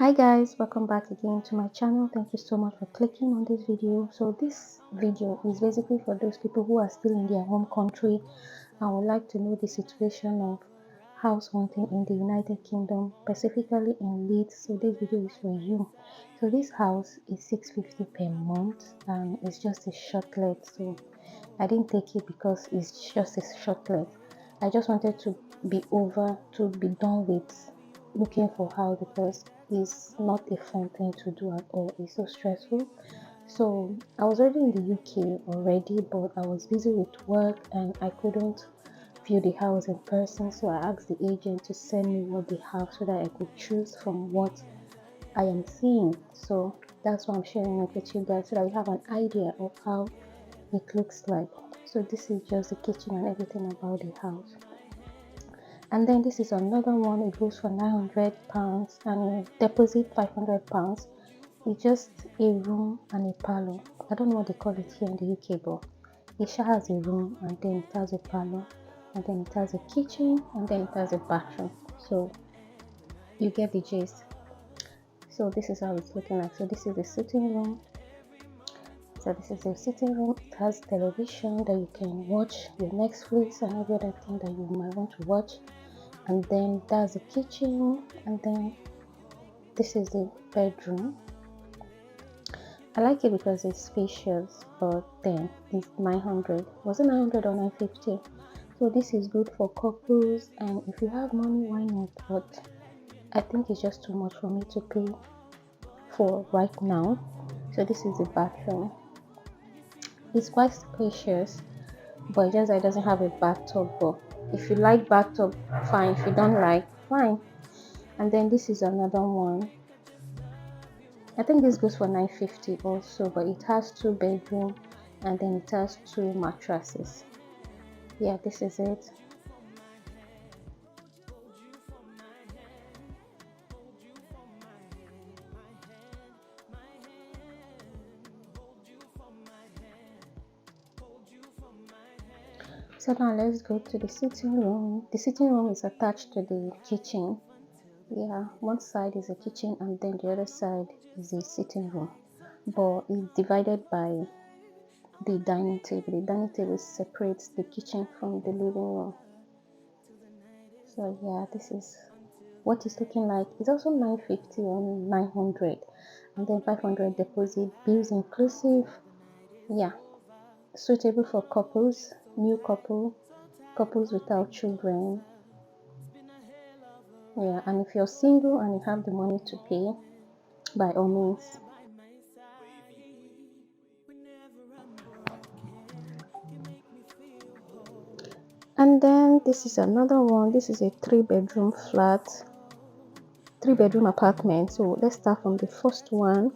Hi guys, welcome back again to my channel. Thank you so much for clicking on this video. So this video is basically for those people who are still in their home country and would like to know the situation of house hunting in the United Kingdom, specifically in Leeds. So this video is for you. So this house is $650 per month and it's just a shortlet. So I didn't take it because it's just a shortlet. I just wanted to be done with looking for house because it's not a fun thing to do at all. It's so stressful. So I was already in the UK already, but I was busy with work and I couldn't view the house in person. So I asked the agent to send me what they have so that I could choose from what I am seeing. So that's why I'm sharing it with you guys so that you have an idea of how it looks like. So this is just the kitchen and everything about the house. And then this is another one. It goes for £900 and a deposit £500. It's just a room and a parlor. I don't know what they call it here in the UK, but it has a room and then it has a parlor and then it has a kitchen and then it has a bathroom. So you get the gist. So this is how it's looking like. So this is the sitting room. So this is the sitting room. It has television that you can watch your Netflix and every other thing that you might want to watch. And then that's the kitchen, and then this is the bedroom. I like it because it's spacious, but then it's 900. Was it 900 or 950? So this is good for couples, and if you have money, why not? But I think it's just too much for me to pay for right now. So this is the bathroom. It's quite spacious, but just it doesn't have a bathtub. But if you like bathtub, fine. If you don't like, fine. And then this is another one. I think this goes for 950 also, but it has 2 bedroom and then it has 2 mattresses. Yeah, this is it. So now let's go to the sitting room. The sitting room is attached to the kitchen. Yeah, one side is a kitchen and then the other side is a sitting room, but it's divided by the dining table. The dining table separates the kitchen from the living room. So yeah, this is what it's looking like. It's also 950 or 900 and then 500 deposit, bills inclusive. Yeah, suitable for couples, new couples without children. Yeah, and if you're single and you have the money to pay, by all means. And then this is another one. This is a 3 bedroom flat, 3 bedroom apartment. So let's start from the first one,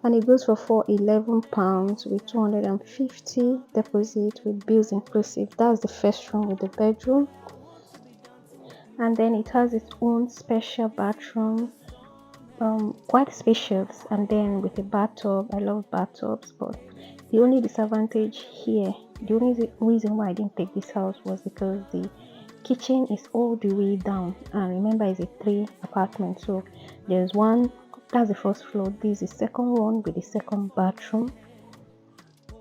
and it goes for £411 with 250 deposit with bills inclusive. That's the first room with the bedroom, and then it has its own special bathroom, quite spacious, and then with a bathtub. I love bathtubs, but the only disadvantage here, the only reason why I didn't take this house was because the kitchen is all the way down, and remember it's a 3 apartment, so there's one, that's the first floor, this is the second one with the second bathroom.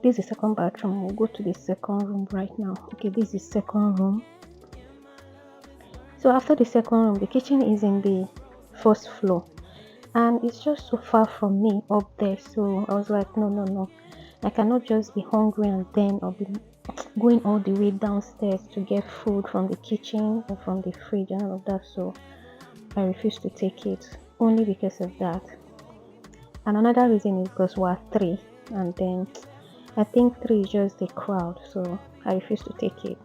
This is the second bathroom. We'll go to the second room right now. Okay, this is second room. So after the second room, the kitchen is in the first floor and it's just so far from me up there. So I was like, no, I cannot just be hungry and then I'll be going all the way downstairs to get food from the kitchen or from the fridge and all of that. So I refused to take it only because of that. And another reason is because we're 3, and then I think 3 is just the crowd, so I refuse to take it.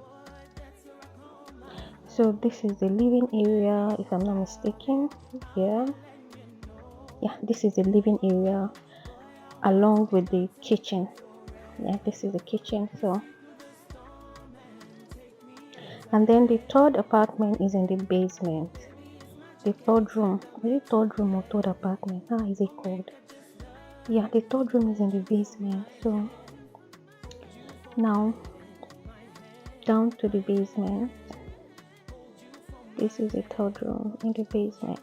So this is the living area, if I'm not mistaken. Yeah, this is the living area along with the kitchen. Yeah, this is the kitchen. So, and then the third apartment is in the basement. The third room, is it third room or third apartment? How is it called? Yeah, the third room is in the basement. So now down to the basement. This is the third room in the basement.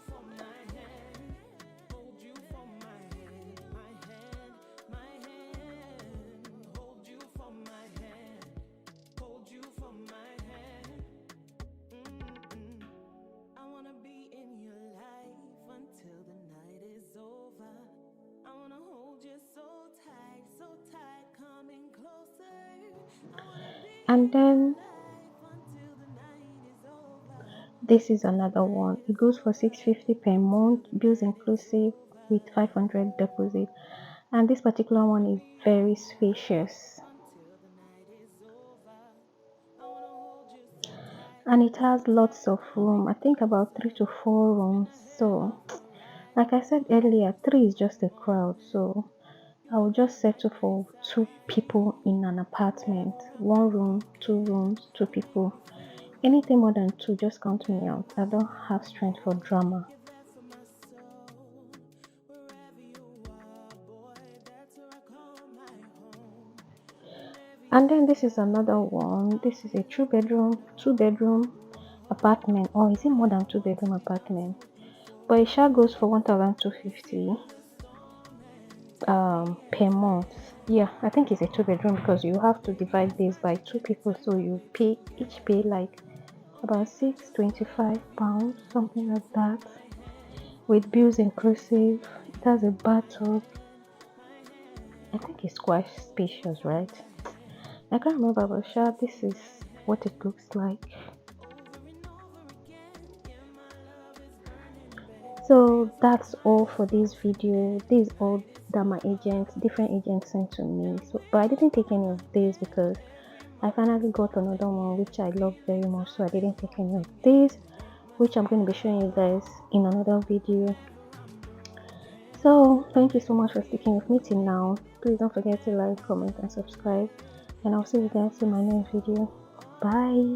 And then this is another one. It goes for 650 per month, bills inclusive, with 500 deposit. And this particular one is very spacious, and it has lots of room. I think about 3 to 4 rooms. So like I said earlier, 3 is just a crowd, so I will just settle for 2 people in an apartment. 1 room, 2 rooms, 2 people. Anything more than 2, just count me out. I don't have strength for drama. And then this is another one. This is a 2 bedroom apartment. Or is it more than 2 bedroom apartment? But it shall goes for 1,250 per month. Yeah, I think it's a 2 bedroom because you have to divide this by 2 people, so you each pay like about £625, something like that, with bills inclusive. It has a bathtub. I think it's quite spacious, right? I can't remember, but sure, this is what it looks like. So that's all for this video. This is all that my different agents sent to me. So but I didn't take any of this because I finally got another one which I love very much, so I didn't take any of this, which I'm going to be showing you guys in another video. So thank you so much for sticking with me till now. Please don't forget to like, comment and subscribe, and I'll see you guys in my next video. Bye.